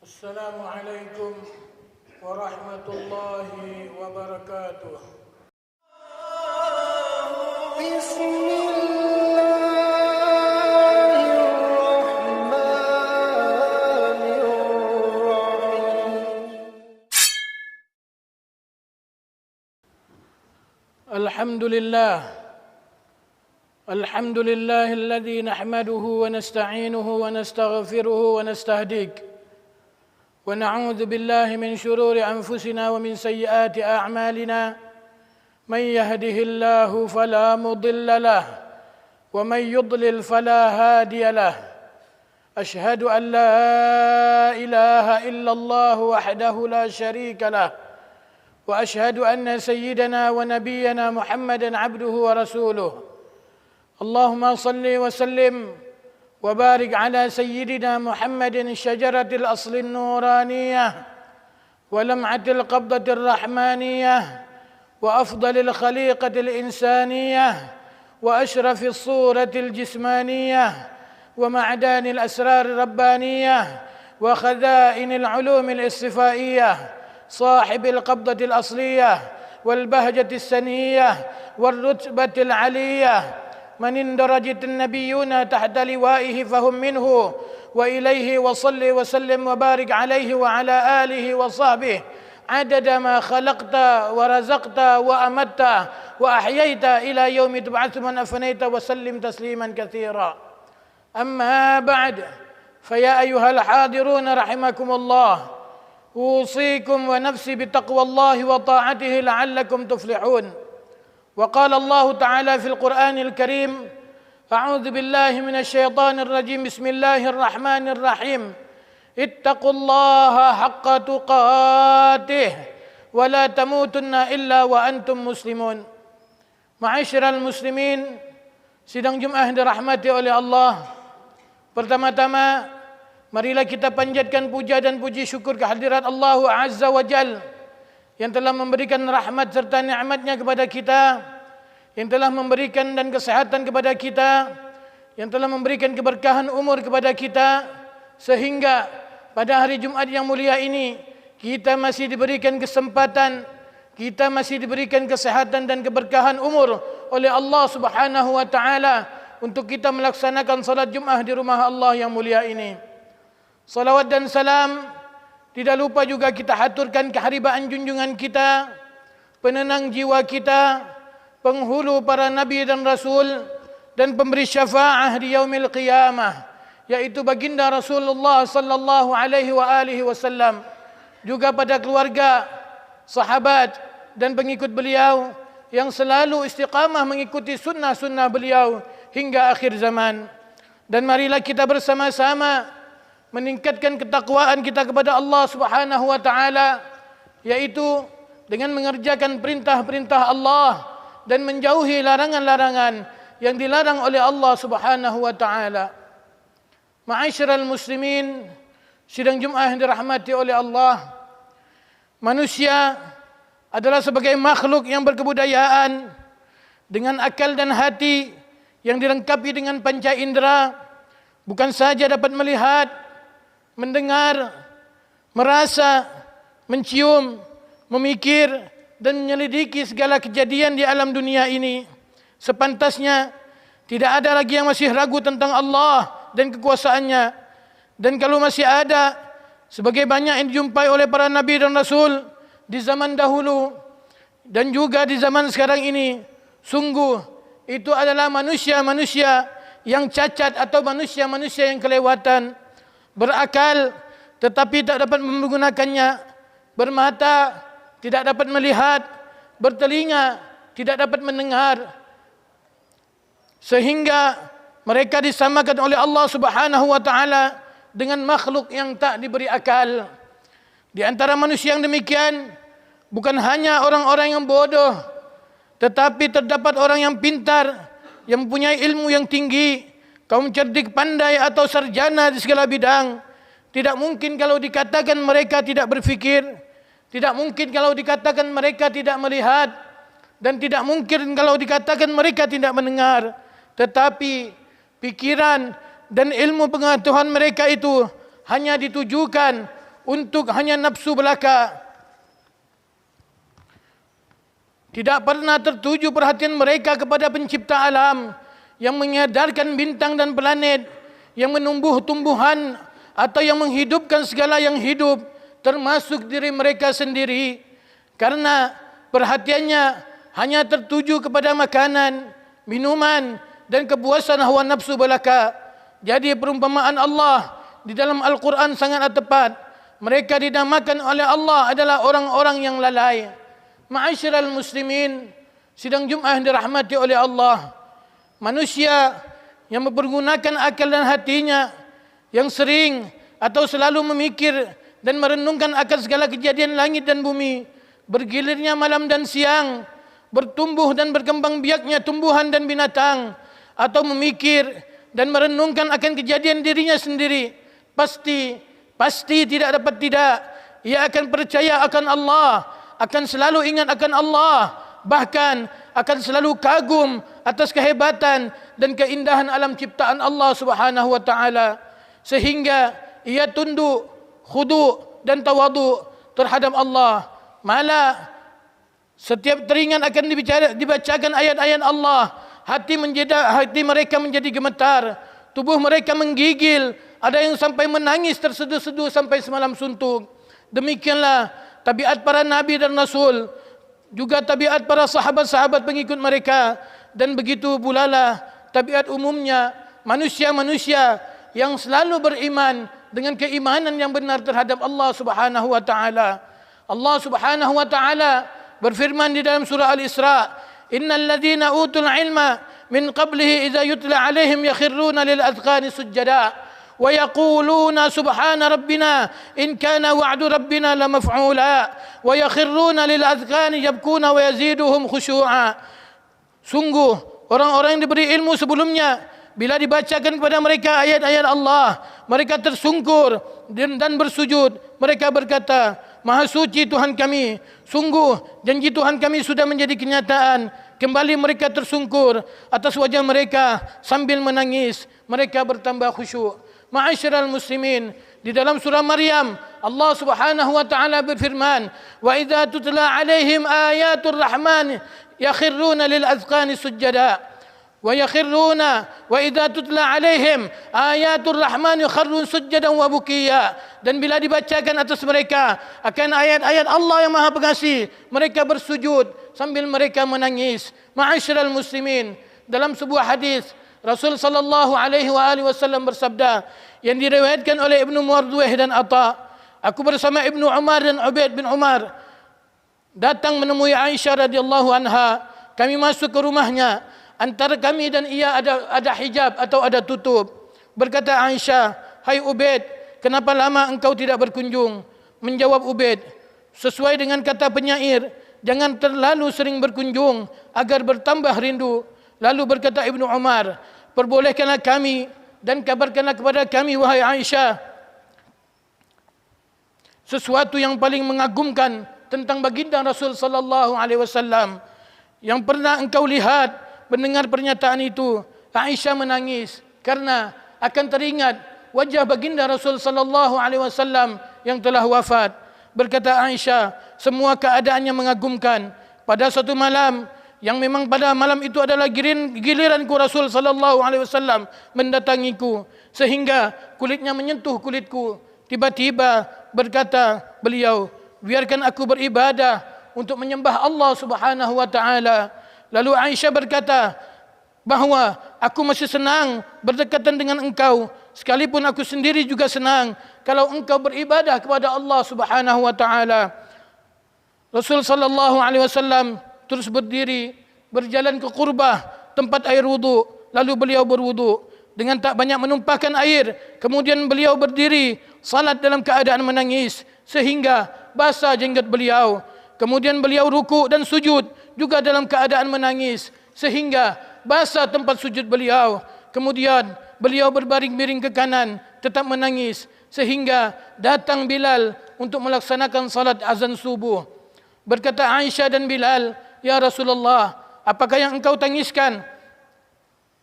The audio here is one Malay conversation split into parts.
Assalamualaikum warahmatullahi wabarakatuh. الحمد لله الذي نحمده ونستعينه ونستغفره ونستهديه ونعوذ بالله من شرور أنفسنا ومن سيئات أعمالنا من يهده الله فلا مضل له ومن يضلل فلا هادي له أشهد أن لا إله إلا الله وحده لا شريك له وأشهد أن سيدنا ونبينا محمدا عبده ورسوله اللهم صل وسلم وبارك على سيدنا محمد شجرة الأصل النورانية ولمعة القبضة الرحمانية وأفضل الخليقة الإنسانية وأشرف الصورة الجسمانية ومعدان الأسرار الربانية وخزائن العلوم الاصطفائية صاحب القبضة الأصلية والبهجة السنية والرتبة العلية من اندرجت النبيون تحت لوائه فهم منه وإليه وصل وسلم وبارك عليه وعلى آله وصحبه عدد ما خلقت ورزقت وأمت وأحييت إلى يوم تبعث من أفنيت وسلم تسليما كثيرا أما بعد فيا أيها الحاضرون رحمكم الله أوصيكم ونفسي بتقوى الله وطاعته لعلكم تفلحون وقال الله تعالى في القرآن الكريم أعوذ بالله من الشيطان الرجيم بسم الله الرحمن الرحيم اتقوا الله حق تقاته ولا تموتن إلا وأنتم مسلمون. Ma'asyiral muslimin, sidang Jumat dirahmati oleh Allah. Pertama-tama marilah kita panjatkan puja dan puji syukur kehadirat Allah Azza wa Jal yang telah memberikan rahmat serta nikmatnya kepada kita, yang telah memberikan dan kesehatan kepada kita, yang telah memberikan keberkahan umur kepada kita, sehingga pada hari Jumat yang mulia ini kita masih diberikan kesempatan, kita masih diberikan kesehatan dan keberkahan umur oleh Allah Subhanahu wa taala untuk kita melaksanakan salat Jumat di rumah Allah yang mulia ini. Salawat dan salam tidak lupa juga kita haturkan keharibaan junjungan kita, penenang jiwa kita, penghulu para nabi dan rasul, dan pemberi syafaah di yaumil qiyamah, yaitu baginda Rasulullah sallallahu alaihi wasallam, juga pada keluarga, sahabat dan pengikut beliau yang selalu istiqamah mengikuti sunnah-sunnah beliau hingga akhir zaman. Dan marilah kita bersama-sama meningkatkan ketakwaan kita kepada Allah Subhanahu wa taala, yaitu dengan mengerjakan perintah-perintah Allah dan menjauhi larangan-larangan yang dilarang oleh Allah Subhanahu wa taala. Ma'asyiral muslimin, sidang Jumat yang dirahmati oleh Allah, manusia adalah sebagai makhluk yang berkebudayaan dengan akal dan hati yang dilengkapi dengan panca indera, bukan saja dapat melihat, mendengar, merasa, mencium, memikir dan menyelidiki segala kejadian di alam dunia ini. Sepantasnya tidak ada lagi yang masih ragu tentang Allah dan kekuasaannya. Dan kalau masih ada, sebagai banyak yang dijumpai oleh para nabi dan rasul di zaman dahulu dan juga di zaman sekarang ini, sungguh itu adalah manusia-manusia yang cacat atau manusia-manusia yang kelewatan, berakal tetapi tak dapat menggunakannya, bermata tidak dapat melihat, bertelinga tidak dapat mendengar, sehingga mereka disamakan oleh Allah Subhanahu wa taala dengan makhluk yang tak diberi akal. Di antara manusia yang demikian bukan hanya orang-orang yang bodoh, tetapi terdapat orang yang pintar, yang mempunyai ilmu yang tinggi, kaum cerdik, pandai atau sarjana di segala bidang. Tidak mungkin kalau dikatakan mereka tidak berfikir, tidak mungkin kalau dikatakan mereka tidak melihat, dan tidak mungkin kalau dikatakan mereka tidak mendengar. Tetapi pikiran dan ilmu pengetahuan mereka itu hanya ditujukan untuk hanya nafsu belaka. Tidak pernah tertuju perhatian mereka kepada pencipta alam yang mengedarkan bintang dan planet, yang menumbuh tumbuhan atau yang menghidupkan segala yang hidup, termasuk diri mereka sendiri. Karena perhatiannya hanya tertuju kepada makanan, minuman dan kepuasan hawa nafsu belaka. Jadi perumpamaan Allah di dalam Al-Quran sangatlah tepat. Mereka dinamakan oleh Allah adalah orang-orang yang lalai. Ma'asyiral muslimin, sidang Jumat yang dirahmati oleh Allah, manusia yang mempergunakan akal dan hatinya, yang sering atau selalu memikir dan merenungkan akan segala kejadian langit dan bumi, bergilirnya malam dan siang, bertumbuh dan berkembang biaknya tumbuhan dan binatang, atau memikir dan merenungkan akan kejadian dirinya sendiri, pasti tidak dapat tidak, ia akan percaya akan Allah, akan selalu ingat akan Allah, bahkan akan selalu kagum atas kehebatan dan keindahan alam ciptaan Allah Subhanahu wa taala, sehingga ia tunduk, khudu dan tawadu terhadap Allah. Malah setiap teringat akan dibacakan ayat-ayat Allah, hati mereka menjadi gemetar, tubuh mereka menggigil, ada yang sampai menangis terseduh-seduh sampai semalam suntuk. Demikianlah tabiat para nabi dan rasul, juga tabiat para sahabat-sahabat pengikut mereka, dan begitu pula lah tabiat umumnya manusia-manusia yang selalu beriman dengan keimanan yang benar terhadap Allah Subhanahu wa taala. Allah Subhanahu wa taala berfirman di dalam surah Al-Isra, "Innal ladzina utul ilma min qablihi idza yutla alaihim yakhruna lil adqani sujada wa yaquluna subhana rabbina in kana wa'du rabbina lamaf'ula wa yakhruna lil adqani yabkuna wa yaziduhum khushu'a." Sungguh orang-orang yang diberi ilmu sebelumnya, bila dibacakan kepada mereka ayat-ayat Allah, mereka tersungkur dan bersujud. Mereka berkata, "Maha suci Tuhan kami. Sungguh janji Tuhan kami sudah menjadi kenyataan." Kembali mereka tersungkur atas wajah mereka sambil menangis. Mereka bertambah khusyuk. Ma'asyiral muslimin, di dalam surah Maryam Allah Subhanahu wa taala berfirman, "Wa idza tutla 'alaihim ayatul rahman yakhruna lil azqani sujada." Wa idza tutla 'alaihim ayatul rahman yakhrun sujadan wa bukiya. Dan bila dibacakan atas mereka akan ayat-ayat Allah yang Maha Pengasih, mereka bersujud sambil mereka menangis. Ma'asyiral muslimin, dalam sebuah hadis Rasul sallallahu alaihi wasallam bersabda yang diriwayatkan oleh Ibnu Mardweh dan Atha, "Aku bersama Ibnu Umar dan Ubaid bin Umar datang menemui Aisyah radhiyallahu anha. Kami masuk ke rumahnya. Antara kami dan ia ada hijab atau ada tutup. Berkata Aisyah, 'Hai Ubaid, kenapa lama engkau tidak berkunjung?' Menjawab Ubaid, 'Sesuai dengan kata penyair, jangan terlalu sering berkunjung agar bertambah rindu.' Lalu berkata Ibnu Umar, 'Perbolehkanlah kami dan kabarkanlah kepada kami, wahai Aisyah, sesuatu yang paling mengagumkan tentang baginda Rasul sallallahu alaihi wasallam yang pernah engkau lihat.' Mendengar pernyataan itu, Aisyah menangis karena akan teringat wajah baginda Rasul sallallahu alaihi wasallam yang telah wafat. Berkata Aisyah, semua keadaannya mengagumkan. Pada suatu malam yang memang pada malam itu adalah giliranku, Rasul sallallahu alaihi wasallam mendatangiku sehingga kulitnya menyentuh kulitku. Tiba-tiba berkata beliau, 'Biarkan aku beribadah untuk menyembah Allah Subhanahu wa taala.' Lalu Aisyah berkata bahawa aku masih senang berdekatan dengan engkau, sekalipun aku sendiri juga senang kalau engkau beribadah kepada Allah Subhanahu wa taala. Rasul sallallahu alaihi wasallam terus berdiri, berjalan ke qurbah tempat air wudu, lalu beliau berwudu dengan tak banyak menumpahkan air. Kemudian beliau berdiri salat dalam keadaan menangis sehingga basah jenggot beliau. Kemudian beliau ruku dan sujud juga dalam keadaan menangis sehingga basah tempat sujud beliau. Kemudian beliau berbaring miring ke kanan tetap menangis sehingga datang Bilal untuk melaksanakan salat azan subuh. Berkata Aisyah dan Bilal, 'Ya Rasulullah, apakah yang engkau tangiskan?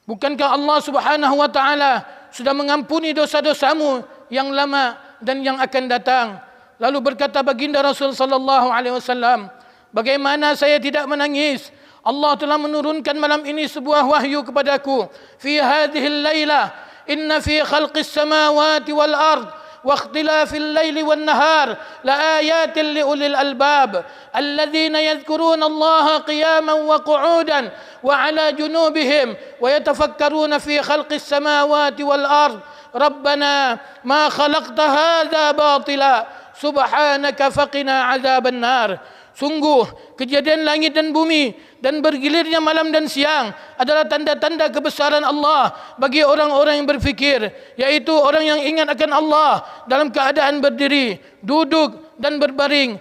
Bukankah Allah Subhanahu wa taala sudah mengampuni dosa-dosamu yang lama dan yang akan datang?' Lalu berkata baginda Rasul sallallahu alaihi wasallam, bagaimana saya tidak menangis? Allah telah menurunkan malam ini sebuah wahyu kepadaku. Fi hadhil lailah inna fi khalqis samawati wal ard wa ikhtilafil laili wan nahar la ayatin li ulil albab alladhina yadhkuruna Allah qiyaman wa qu'udan wa ala junubihim wa yatafakkaruna fi khalqis samawati wal ard rabbana ma khalaqta hadha batila subhanaka faqina azaban nar. Sungguh kejadian langit dan bumi dan bergilirnya malam dan siang adalah tanda-tanda kebesaran Allah bagi orang-orang yang berfikir, yaitu orang yang ingat akan Allah dalam keadaan berdiri, duduk dan berbaring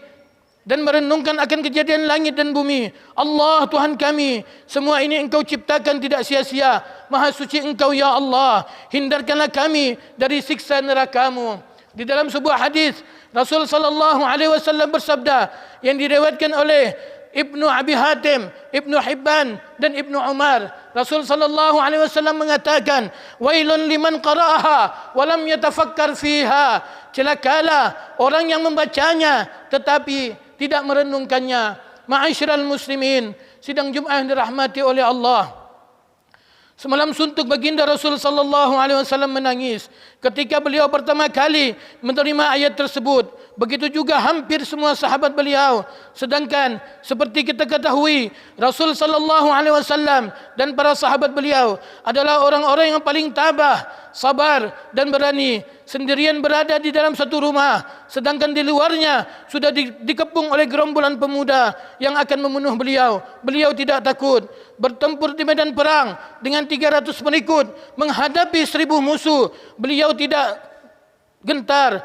dan merenungkan akan kejadian langit dan bumi. Allah Tuhan kami, semua ini Engkau ciptakan tidak sia-sia. Maha suci Engkau ya Allah. Hindarkanlah kami dari siksa neraka-Mu. Di dalam sebuah hadis Rasul sallallahu alaihi wasallam bersabda yang diriwayatkan oleh Ibnu Abi Hatim, Ibnu Hibban dan Ibnu Umar. Rasul sallallahu alaihi wasallam mengatakan, "Wailun liman qara'aha wa lam yatafakkar fiha." Celakalah orang yang membacanya tetapi tidak merenungkannya. Ma'asyiral muslimin, sidang Jumat yang dirahmati oleh Allah. Semalam suntuk baginda Rasul sallallahu alaihi wasallam menangis ketika beliau pertama kali menerima ayat tersebut. Begitu juga hampir semua sahabat beliau. Sedangkan seperti kita ketahui, Rasul sallallahu alaihi wasallam dan para sahabat beliau adalah orang-orang yang paling tabah, sabar dan berani. Sendirian berada di dalam satu rumah, sedangkan di luarnya sudah dikepung oleh gerombolan pemuda yang akan membunuh beliau. Beliau tidak takut, bertempur di medan perang dengan 300 pengikut, menghadapi 1000 musuh. Beliau tidak gentar,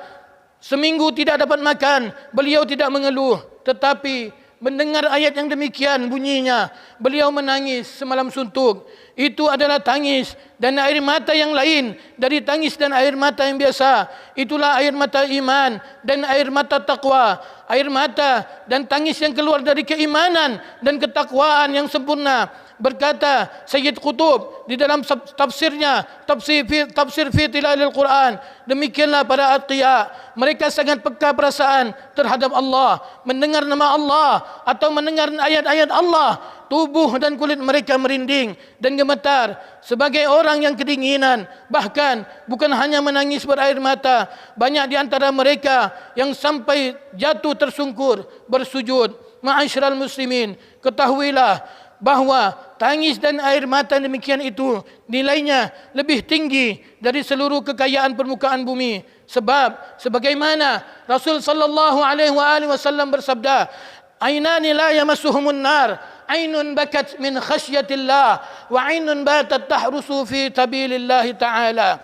seminggu tidak dapat makan, beliau tidak mengeluh. Tetapi mendengar ayat yang demikian bunyinya, beliau menangis semalam suntuk. Itu adalah tangis dan air mata yang lain dari tangis dan air mata yang biasa. Itulah air mata iman dan air mata taqwa. Air mata dan tangis yang keluar dari keimanan dan ketakwaan yang sempurna. Berkata Sayyid Qutub di dalam tafsirnya, tafsir fi tilalil Quran, demikianlah para atqiya, mereka sangat peka perasaan terhadap Allah. Mendengar nama Allah atau mendengar ayat-ayat Allah, tubuh dan kulit mereka merinding dan gemetar sebagai orang yang kedinginan. Bahkan bukan hanya menangis berair mata, banyak di antara mereka yang sampai jatuh tersungkur bersujud. Ma'asyiral muslimin, ketahuilah bahawa tangis dan air mata demikian itu nilainya lebih tinggi dari seluruh kekayaan permukaan bumi. Sebab sebagaimana Rasul sallallahu alaihi wasallam bersabda, "Ainani la yamassuhumun nar, ainun bakat min khasyatillah wa ainun batat tahrusu fi sabilillah ta'ala."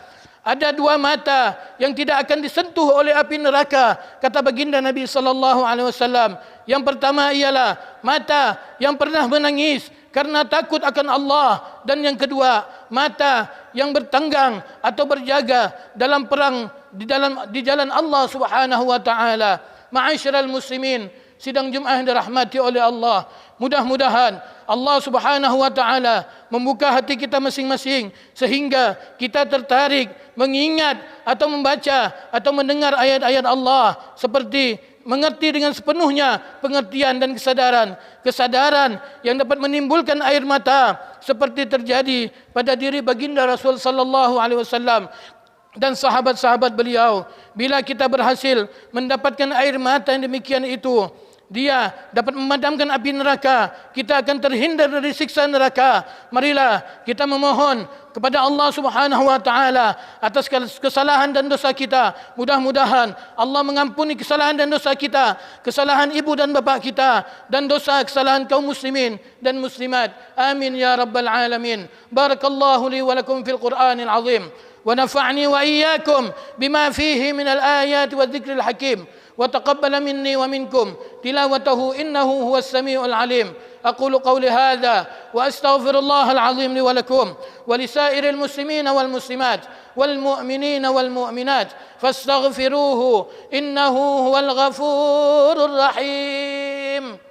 Ada dua mata yang tidak akan disentuh oleh api neraka, kata baginda Nabi sallallahu alaihi wasallam. Yang pertama ialah mata yang pernah menangis karena takut akan Allah, dan yang kedua mata yang bertenggang atau berjaga dalam perang di jalan Allah Subhanahu wa taala. Ma'asyiral muslimin, sidang Jumat yang dirahmati oleh Allah, mudah-mudahan Allah Subhanahu wa taala membuka hati kita masing-masing sehingga kita tertarik mengingat atau membaca atau mendengar ayat-ayat Allah, seperti mengerti dengan sepenuhnya pengertian dan kesadaran yang dapat menimbulkan air mata seperti terjadi pada diri baginda Rasul sallallahu alaihi wasallam dan sahabat-sahabat beliau. Bila kita berhasil mendapatkan air mata yang demikian itu, dia dapat memadamkan api neraka. Kita akan terhindar dari siksa neraka. Marilah kita memohon kepada Allah Subhanahu wa taala atas kesalahan dan dosa kita. Mudah-mudahan Allah mengampuni kesalahan dan dosa kita, kesalahan ibu dan bapa kita, dan dosa kesalahan kaum muslimin dan muslimat. Amin ya rabbal alamin. Barakallahu li wa lakum fil Qur'anil azim. ونفعني وإياكم بما فيه من الآيات والذكر الحكيم وتقبل مني ومنكم تلاوته إنه هو السميع العليم. أقول قولي هذا وأستغفر الله العظيم لي ولكم ولسائر المسلمين والمسلمات والمؤمنين والمؤمنات فاستغفروه إنه هو الغفور الرحيم.